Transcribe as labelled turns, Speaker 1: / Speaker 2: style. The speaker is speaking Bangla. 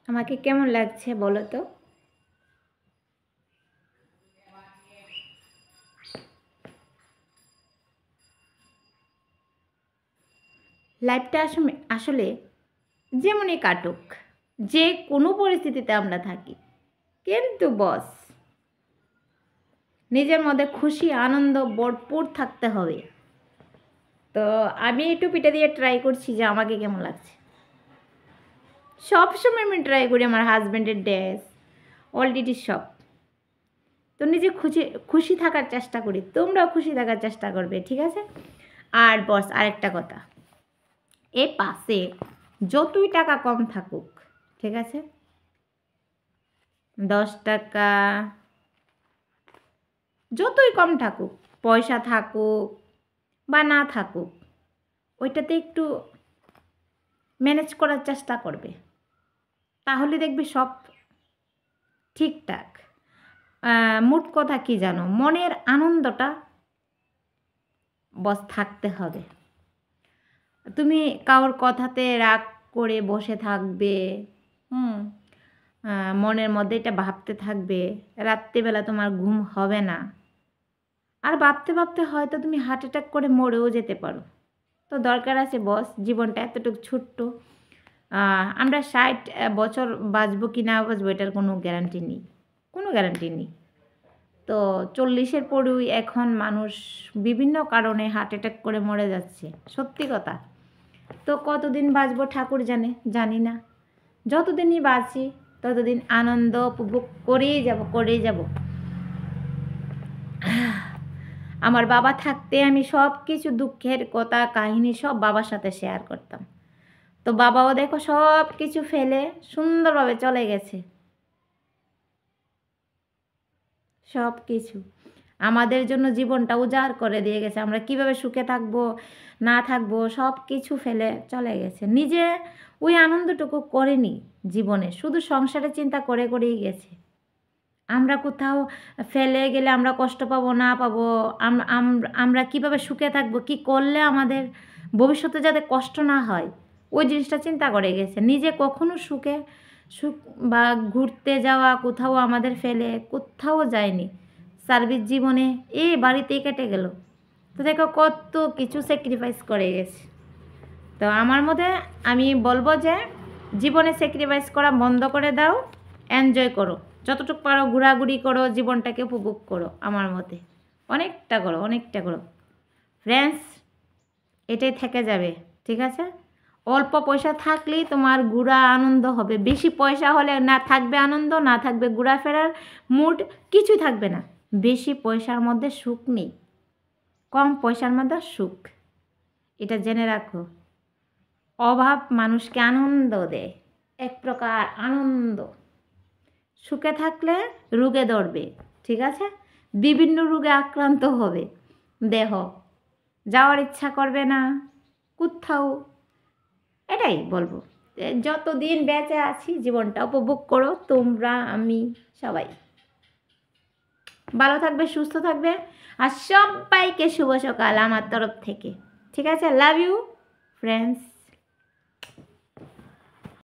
Speaker 1: আমাকে কেমন লাগছে বলো তো? লাইফটা আসলে যেমনই কাটুক, যে কোনো পরিস্থিতিতে আমরা থাকি, কিন্তু বস নিজের মধ্যে খুশি আনন্দ ভরপুর থাকতে হবে। তো আমি এই টুপিটা দিয়ে ট্রাই করছি যে আমাকে কেমন লাগছে। সবসময় আমি ট্রাই করি আমার হাজব্যান্ডের ড্রেস, অলরেডি সব। তো নিজে খুশি খুশি থাকার চেষ্টা করি, তোমরাও খুশি থাকার চেষ্টা করবে, ঠিক আছে? আর বস আরেকটা কথা, এ পাশে যতই টাকা কম থাকুক, ঠিক আছে, 10 টাকা যতই কম থাকুক, পয়সা থাকুক বা না থাকুক, ওইটাতে একটু ম্যানেজ করার চেষ্টা করবে, তাহলে দেখবি সব ঠিকঠাক। মোট কথা কি জানো, মনের আনন্দটা বস থাকতে হবে। তুমি কারোর কথাতে রাগ করে বসে থাকবে, হুম, মনের মধ্যে এটা ভাবতে থাকবে, রাত্রিবেলা তোমার ঘুম হবে না, আর ভাবতে ভাবতে হয়তো তুমি হার্ট অ্যাটাক করে মরেও যেতে পারো। তো দরকার আছে বস, জীবনটা এতটুকু ছোট্ট, আমরা 60 বছর বাঁচবো কি না বাঁচবো এটার কোনো গ্যারান্টি নেই, কোনো গ্যারান্টি নেই। তো 40-এর পরেও এখন মানুষ বিভিন্ন কারণে হার্ট অ্যাটাক করে মরে যাচ্ছে, সত্যি কথা। তো কতদিন বাঁচবো ঠাকুর জানে, জানি না। যতদিনই বাঁচি ততদিন আনন্দ উপভোগ করেই যাব। আমার বাবা থাকতে আমি সব কিছু দুঃখের কথা কাহিনী সব বাবার সাথে শেয়ার করতাম। তো বাবাও দেখো সব কিছু ফেলে সুন্দরভাবে চলে গেছে, সব কিছু আমাদের জন্য জীবনটা উজাড় করে দিয়ে গেছে। আমরা কিভাবে সুখে থাকবো না থাকবো সব কিছু ফেলে চলে গেছে, নিজে ওই আনন্দটুকু করেনি জীবনে, শুধু সংসারের চিন্তা করে করেই গেছে। আমরা কোথাও ফেলে গেলে আমরা কষ্ট পাবো না পাবো, আমরা কিভাবে সুখে থাকবো, কি করলে আমাদের ভবিষ্যতে যাতে কষ্ট না হয়, ওই জিনিসটা চিন্তা করে গেছে। নিজে কখনো সুখ বা ঘুরতে যাওয়া কোথাও আমাদের ফেলে কোথাও যায়নি। সার্ভিস জীবনে এই বাড়িতেই কেটে গেল। তো দেখো কত কিছু স্যাক্রিফাইস করে গেছে। তো আমার মতে আমি বলবো যে জীবনে স্যাক্রিফাইস করা বন্ধ করে দাও, এনজয় করো, যতটুকু পারো ঘোরাঘুরি করো, জীবনটাকে উপভোগ করো। আমার মতে অনেকটা করো ফ্রেন্ডস, এটাই থেকে যাবে, ঠিক আছে? অল্প পয়সা থাকলেই তোমার ঘোরা আনন্দ হবে, বেশি পয়সা হলে না থাকবে আনন্দ, না থাকবে ঘোরাফেরার মুড, কিছুই থাকবে না। বেশি পয়সার মধ্যে সুখ নেই, কম পয়সার মধ্যে সুখ, এটা জেনে রাখো। অভাব মানুষকে আনন্দ দেয়, এক প্রকার আনন্দ। সুখে থাকলে রোগে ধরবে, ঠিক আছে? বিভিন্ন রোগে আক্রান্ত হবে, দেহ যাওয়ার ইচ্ছা করবে না কোথাও। এটাই বলবো, যতদিন বেঁচে আছি জীবনটা উপভোগ করো, তোমরা আমি সবাই ভালো থাকবে, সুস্থ থাকবে। আর সবাইকে শুভ সকাল আমার তরফ থেকে, ঠিক আছে? Love you friends.